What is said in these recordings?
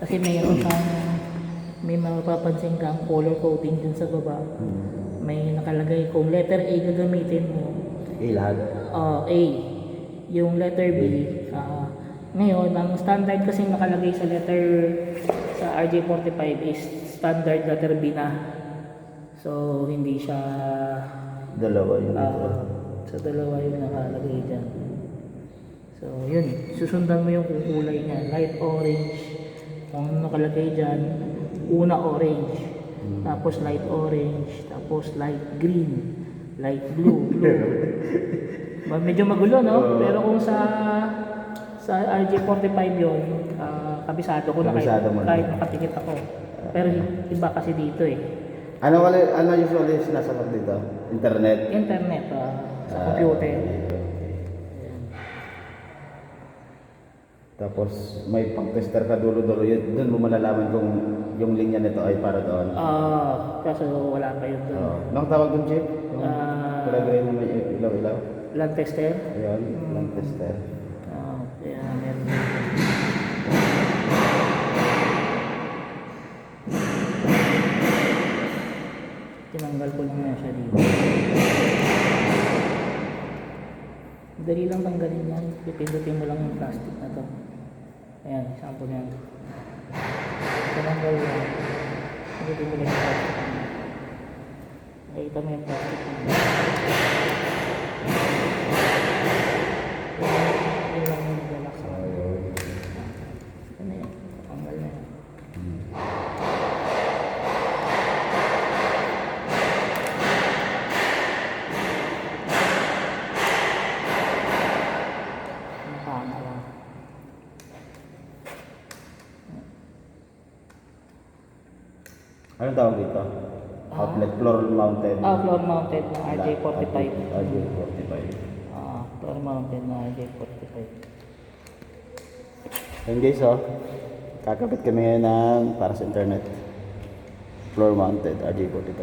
Kasi mayroon siyang, may mapapansin kang color coding dun sa baba. May nakalagay kung letter A gagamitin mo. A lahat. A. Yung letter B. Ngayon, ang standard kasi nakalagay sa letter sa RJ45 is standard letter B na. So, hindi siya Dalawa yun dito. sa dalawa yung nakalagay dyan. So, yun. Susundan mo yung kulay niya. Light orange. Kung nakalagay dyan, una orange. Tapos light orange. Tapos light green. Light blue. Medyo magulo, no? Pero kung sa RJ45 yun, kabisado ko na kahit nakatikit ako. Pero iba kasi dito eh. Ano usually sinasagot dito? Internet? Internet, sa computer. Tapos may pang-tester ka dulo-dulo yun. Doon mo malalaman kung yung linya nito ay para doon. Kaso wala pa yun doon. Anong tawag doon, Chip? Kulay gray na may ilaw-ilaw? Land tester? Ayun, lang tester. Kaya meron. Tinanggal ko lang na siya dito. Dali lang tanggalin yan. Pipindutin mo lang yung plastic na to. Ayan, sample yan. Tinanggal yan. Pindutin mo lang yung plastic. Nakita mo yung plastic na. Yun lang yung relax. Ano yan? Tanggal na yan. Anong tawag dito? Outlet floor mounted. Floor mounted na RJ45. RJ45. Floor mounted na RJ45. Ayun guys, kakabit kami ngayon ng para sa internet. Floor mounted RJ45.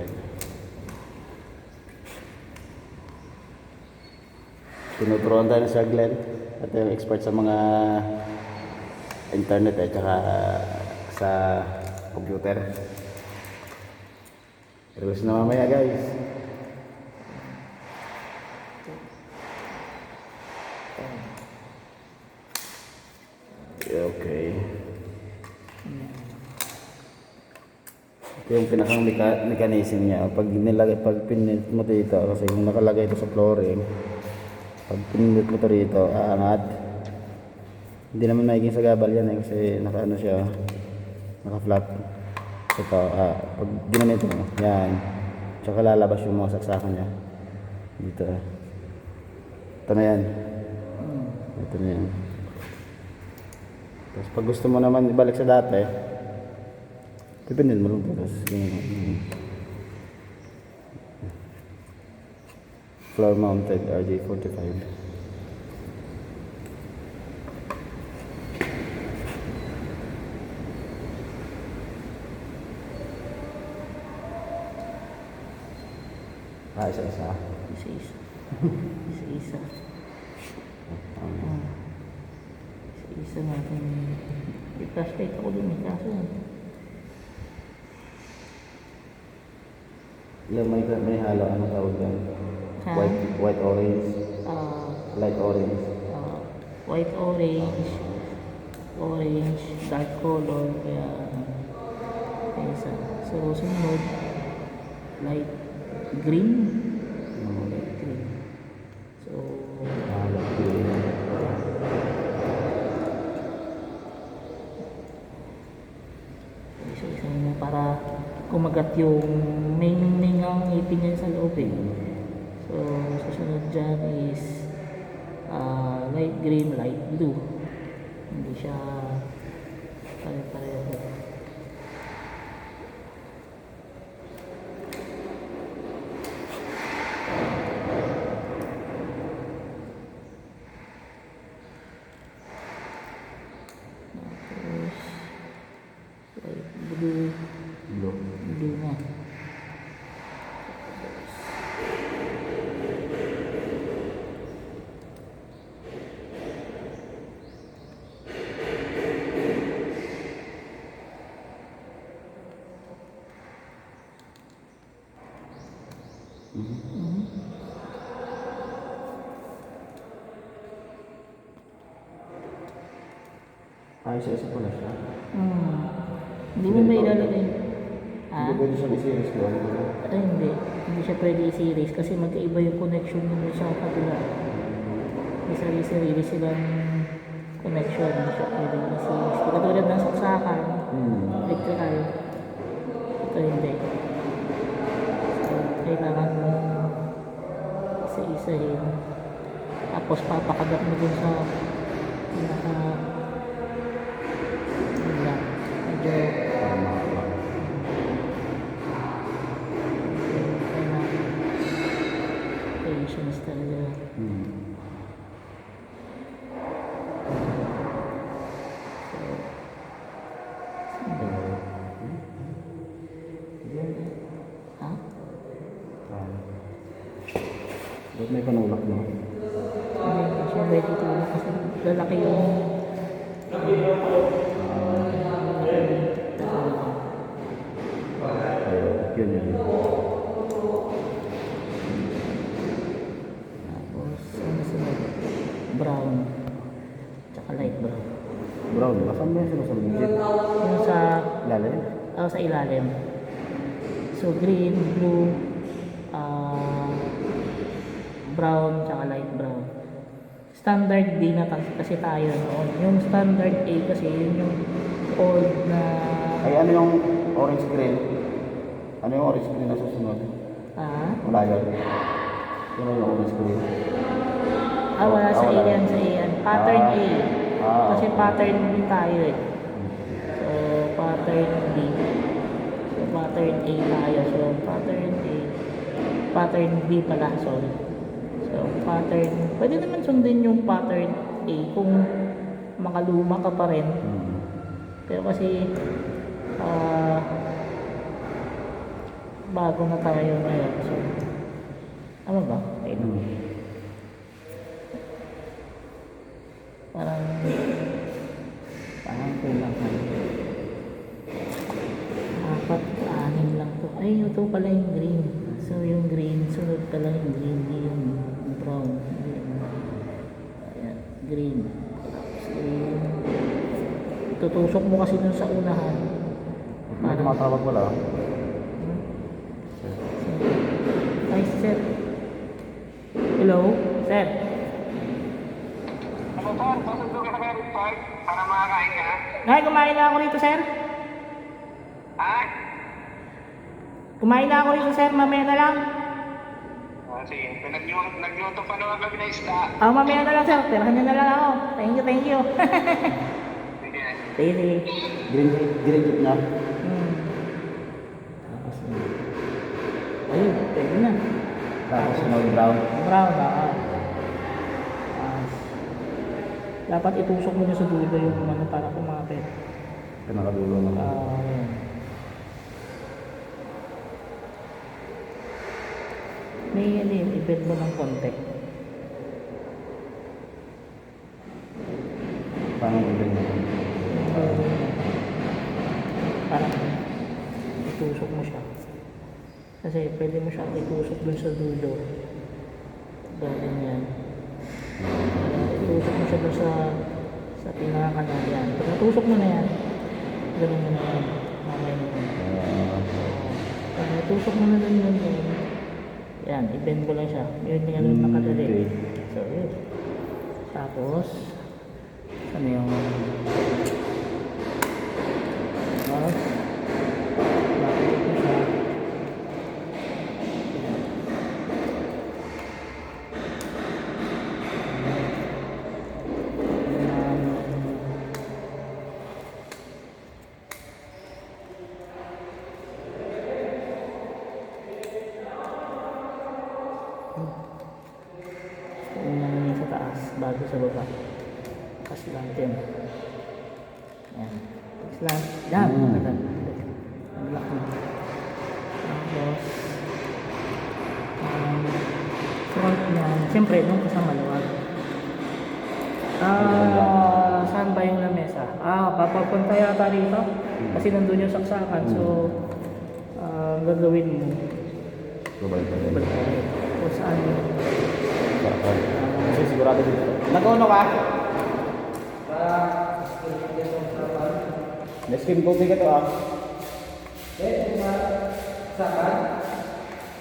Tinuturuan tayo sa Glenn at yung expert sa mga internet at saka sa computer. Release na mamaya guys. Okay. Ito yung pinakang mechanism niya. Pag pinindot mo dito, kasi kung nakalagay ito sa flooring, pag pinindot mo ito rito, aangat. Hindi naman magiging sagabal yan kasi naka-ano siya, naka-flat. Ito, pag ginanito mo, yan. Tsaka lalabas yung mga saksakan niya. Dito. Ito na yan. Ito na yan. Tapos pag gusto mo naman ibalik sa dati, pipindin mo lang ito. Tapos floor mounted RJ45. Isa-isa. Isa-isa. Isa-isa. Isa-isa natin. I-flashlight ako dun eh. Kaso Yung may halo, ano tawag yan? White orange. Light orange. White orange. Orange. Dark color. Kaya isa. So sunod light green. Light green. So Light green. isa-isa mo para kumagat yung may ang ngipin niya sa loob eh. So susunod dyan is light green, light blue. Hindi siya pare-pareho. Blue na. Ay, isa pala siya. Hmm. Hindi mo ba ilalagay? Hindi pwede siya i-series ko. Ay, hindi. Hindi siya pwede i-series kasi magkaiba yung connection nyo sa kabila. May sarili-sarili silang connection. Hindi siya pwede i-series. Di katulad ng saksakan, electrical. Ito hindi. So, kailangan mo isa-isahin. Tapos papakagat mo dun sa pinaka yun lang. Medyo patience talaga. Ha? Ba't may panulak mo? Hindi siya ready to kasi lalaki yung Ayun, yun yun. tapos ano sunod? Brown tsaka light brown. Brown, saan ba yung sinusunod yung jeep? Yung sa Lalim? sa ilalim. So green, blue, brown tsaka light brown. Standard D na kasi tayo noon. Yung standard A kasi yun yung old na Ay, ano yung orange green? Ano yung orange green na susunod? Wala yun. Ano yung orange green? wala sa A wala. yan, sa A yan. Pattern A. Kasi okay. pattern B tayo eh. So pattern B. So pattern A tayo. So pattern B pala, sorry. So pattern, pwede naman sundin yung pattern A kung makaluma ka pa rin. Pero kasi bago na tayo ngayon. So ano ba? Parang kulang ka. 4, 6 lang to. Ay, ito pala yung green. So yung green, sunod pala yung green, hindi yung brown. Ayan, green. Tapos green. Tutusok mo kasi dun sa unahan. May tumatawag wala. Ay, sir. Hello, sir. Ano sir, pasundo ka sa Merit Park para makakain ka? Nay, kumain na ako rito, sir. Ha? Kumain na ako rito, sir. Mamaya na lang. Sige, nagluto pa naman kami na isda. Mamaya na lang, sir. Tirahan niyo na lang ako. Thank you, thank you. Sige. Sige, sige. Green jeep niya. Tapos, ayun, pwede na. Tapos brown. Brown, dapat itusok mo na sa dulo yung ano para kumapit. Pinakadulo na. Ayun. May i-bend mo ng konti. Paano i-bend mo? Parang itusok mo siya. Kasi pwede mo siyang itusok dun sa dulo. Ganyan. Itusok mo siya dun sa pinakakanal yan. Pag natusok mo na yan, ganun mo na yan. Mamaya na yan. Pag natusok mo na dun yun, yan, i-bend mo lang siya. Yun yung ano nakadali. Okay. So, yun. Tapos, ano yung tapos bakit ito siya unang sa taas bago sa baba kasi natin yan slant yan unlock mo tapos front niyan siyempre nung kasama luwag saan ba yung lamesa? Papapunta yata rito kasi nandun yung saksakan so gagawin mo Global pa rin. balik kung saan Kasi sigurado dito. Nag-ano ka? Skin coating ka to ah.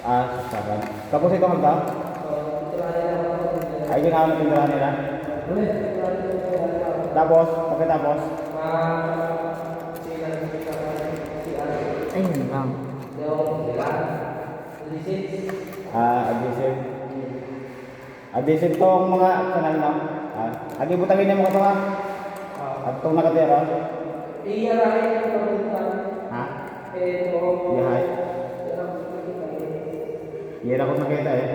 Ah, saksakan. Tapos ito hanggang? Ay, ginamit yung tirahan nila. Tapos, pagkatapos? Ayun lang. Adhesive. Adhesive tong mga kanal mo. Agi butangin niya mga to ha. At itong nakatira. Ha? Iyahay. Iyan ako nakita eh.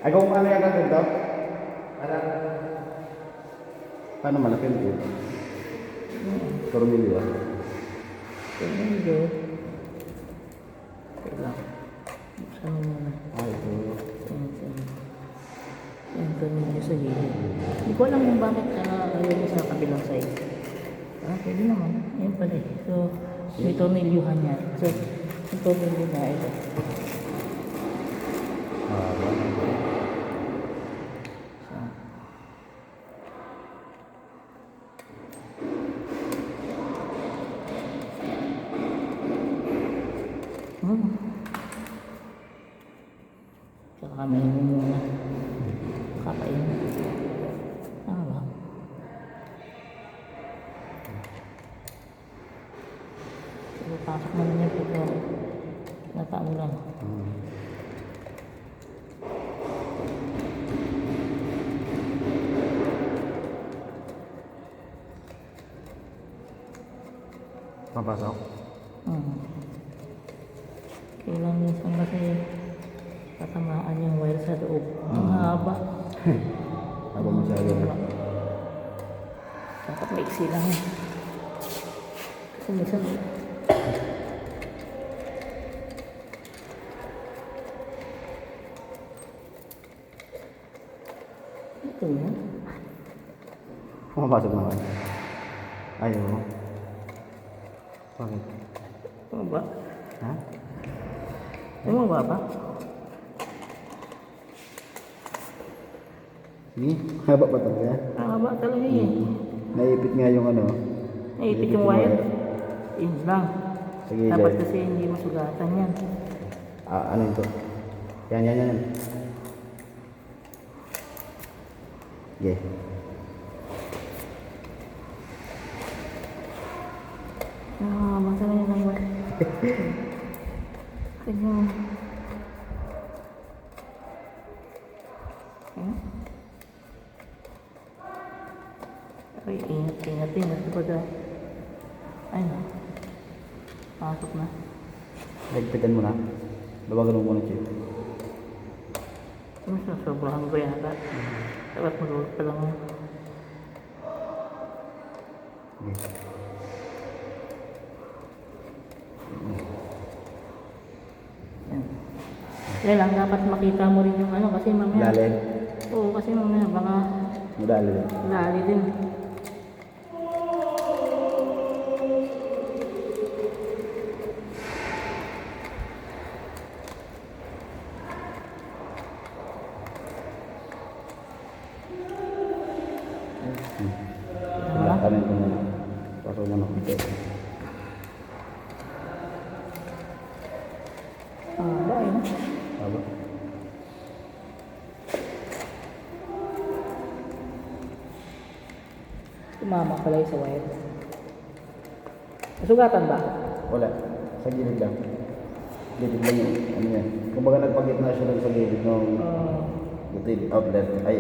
Ay kung ano yung gagawin to? Paano malapit ito? Tornilyo. Tornilyo. Okay lang. Buksan mo muna. Ay, ito. Yung tornilyo sa gilid. Hindi ko alam kung bakit ayaw mo sa kabilang side. Pwede naman. Ayun pala eh. So, may tornilyuhan yan. So, yung tornilyo na ito. Tsaka may muna. Kakain. Ano ba? So, pasok naman yung pito. Nataan lang. Papasok. Kailan minsan kasi tatamaan yung wire sa loob. Ang haba. Habang masyado. Dapat maiksi lang eh. Kasi minsan ito yun. Pumapasok naman. Ayaw. Bakit? Tumaba. Ha? Tumaba ba? Sige, haba pa talaga. Ang haba talaga eh. Naipit nga yung ano. Naipit yung wire. Yun lang. Sige, Dapat Jai. kasi hindi masugatan yan. Ano ito? Yan. Yeah. Basta na yun lang wire. Kanya. Ay, ingat. Diba ay na. Pasok na. Nagpitan mo na. Babagan mo muna, Chief. Sobrahan ko yata. Dapat mag-work pa lang. Okay. Kaya lang, dapat makita mo rin yung ano kasi mamaya. Lalim. Oo, kasi mamaya baka Madali. lali din. Kanin ko muna. Pasok mo na konti. Ba yun? Haba. Tumama pala yung sa wire. Nasugatan ba? Wala. Sa gilid lang. Gilid lang yung ano yan. Kumbaga nagpagitna siya lang sa gilid ng utility outlet. Ay,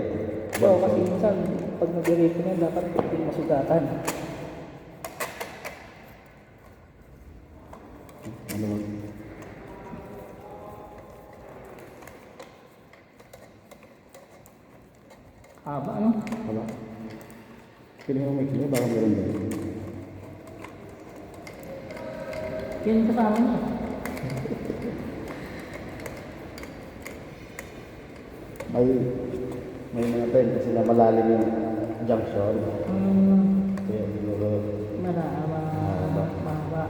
Oo, kasi minsan pag nag-rate ko yan, dapat hindi masugatan. ano mo? Haba, ano? Haba. Piling mo may kilo, baka meron din. Yun yung kasama niya. May mga time kasi na malalim yung junction. Kaya siguro Mahaba.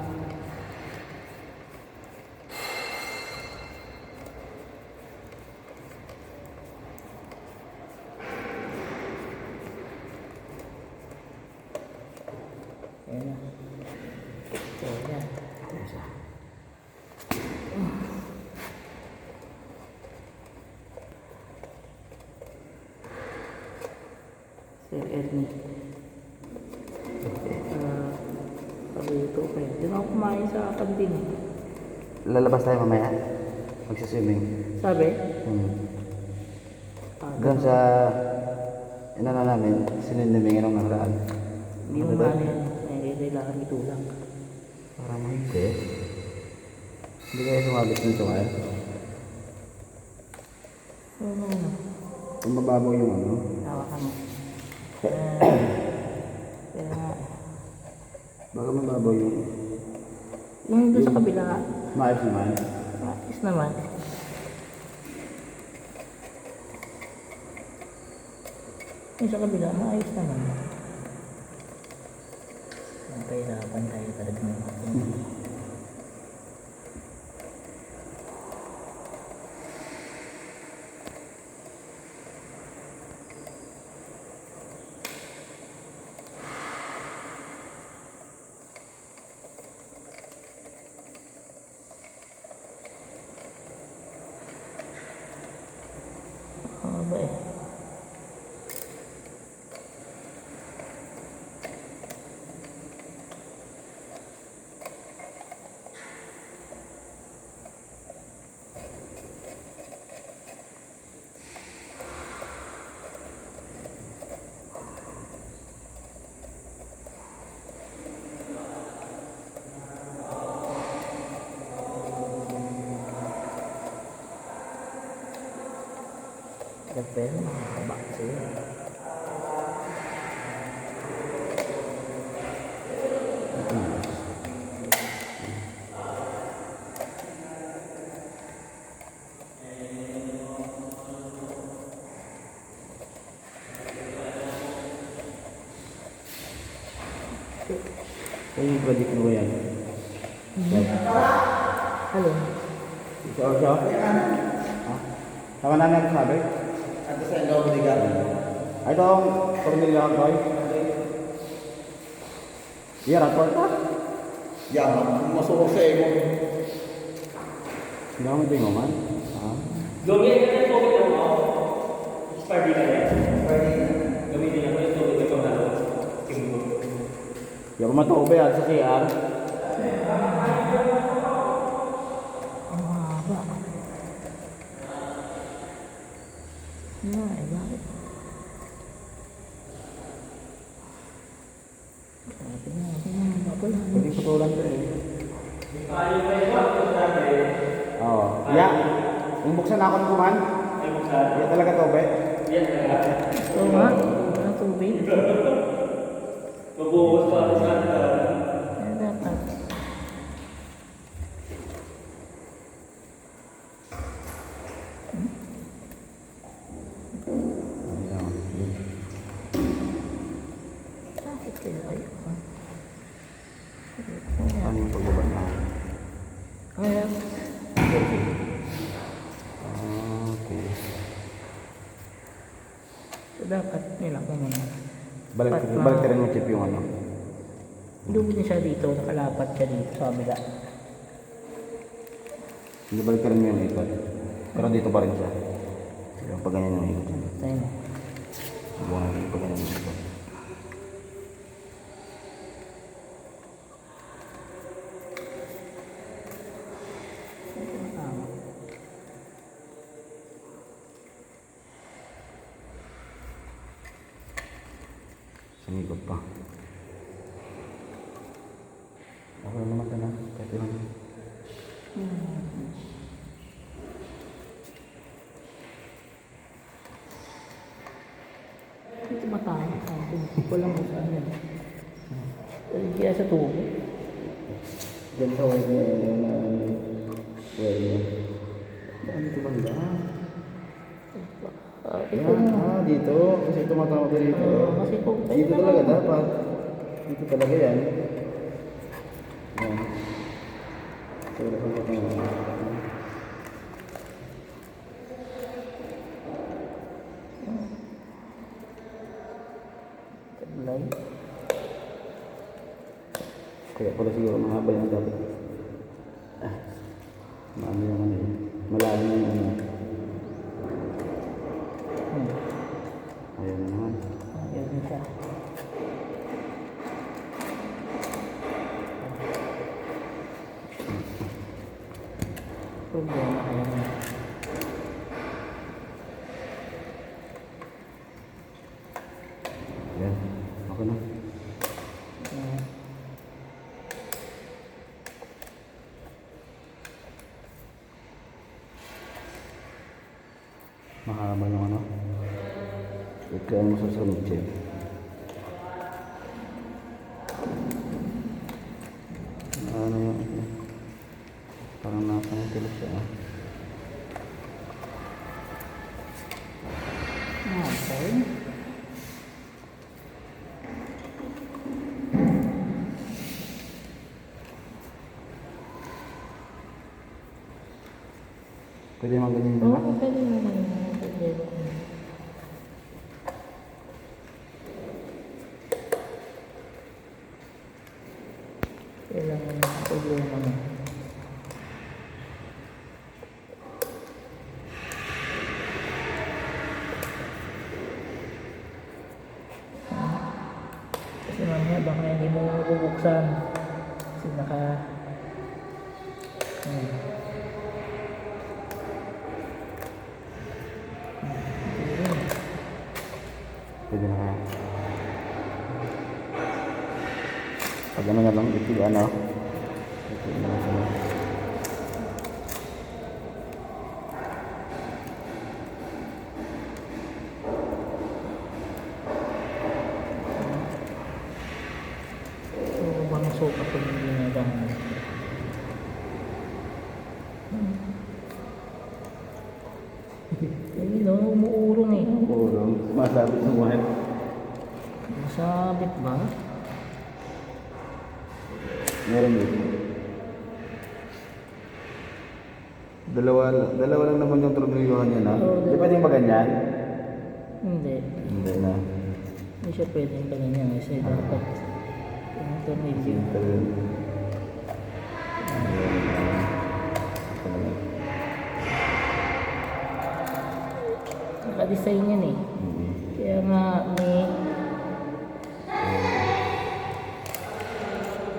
Ayan na. technique. Paluto pa yun. Doon ako kumain sa kantin. Lalabas tayo mamaya. Magsiswimming. Sabi? Doon sa inano namin, sininimingan ng nakaraan. Hindi mo mali yan. Eh, kailangan itulang. Parang hindi. Hindi kayo sumabit nito ngayon. Kung mababaw yung ano. Hawakan mo. Kaya nga. Baka mababaw yung Yung doon sa kabila, maayos naman. maayos naman. Yung sa kabila, maayos naman. Pahirapan tayo talaga ng ano ba eh? Pero makakaba kasi yun. Kaya yung project mo ba yan? Hello? Ito siya? Ha? Tama namin ako sabi? At sa ilaw ni Gary. Ay, ito ang Cornelia Boy. Iya, raport ka? Yan, masukok sa emo. Hindi ako matingo man. Ha? Gawin ka ng tubig na mo. Spardy ka rin. Gamitin ako yung tubig na pangalo. Tingin Hindi ako matuobe yan sa CR. Ang haba. Ay, bakit? Pwede putulan ko eh. Oo. Iya. Yung buksan na ako ng kuman. Iya talaga to, be. Oo nga, ang tubig. Mabuhos pa ako sa Kaya dapat. Bakit kaya kayo? Ano yung pagbaba na? Kaya, Okay. so dapat nilak mo muna. Balik ka rin mo chip yung ano. Doon din siya dito, nakalapat siya dito sa kabila. Hindi balik ka rin mo yung ikot. Pero dito pa rin siya. Yung pag ganyan yung ikot. Tayo mo. Buwan natin pag ganyan yung ikot. Tama. Sumikot pa. Okay naman ka na. Kahit lang. Dito matama. Walang kung saan yan. Kaya sa tubo. Diyan sa wala na well. Ano ito banda? Yan, dito. Kasi tumatama ko dito. Kasi kung Dito talaga dapat. Dito talaga yan. Yan. So, wala kang matama. taglay. Kaya pala siguro mahaba yung dapat. Maano yung ano yun. Malalim yung ano. Ayun na naman. Ayun siya. problema kaya na. Yan. Okay na. Ayan. Mahaba yung ano. Ito ang susunod siya. Ano yung parang napangitilis siya. Okay. Pwede mga ganyan Oo, na. pwede naman. Pwede. Kailangan ng problema mo. Kasi mamaya baka hindi mo bubuksan. Kasi naka... Pwede na kaya. Pag ano na lang, ito ano. Ito na lang sila. So, bang sopa kung hindi na ganun. Ayun no, umuurong eh. Puro, sumasabit sa buhay. Masabit ba? Meron dito. Dalawa lang naman yung tornilyohan niya na. Oo, Di pwedeng ba ganyan? Hindi. Hindi na. Hindi siya pwedeng ganyan kasi dapat yung tornilyo. Ito yun. Naka-design yan eh. Kaya nga may...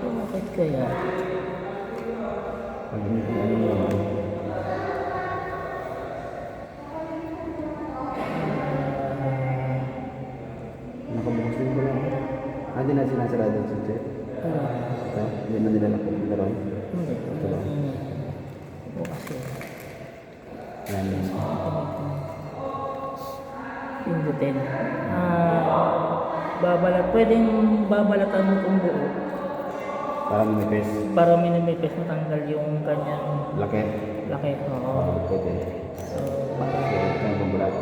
Bakit kaya? Pag ano yun. Nakabukas din ko lang. Hindi na sinasarado sa check. Ito, hindi na nila napupunta ron. Hindi. Ito lang. Bukas yun. Yan yun. Pindutin. Pwedeng babalatan mo itong buo Parang minipis. para minimipis matanggal yung kanyang Laki. laki. Oo. Pwede. So, para Ito yung pambulat.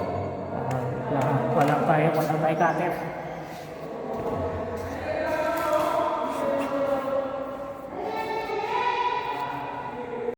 walang tayo cutter.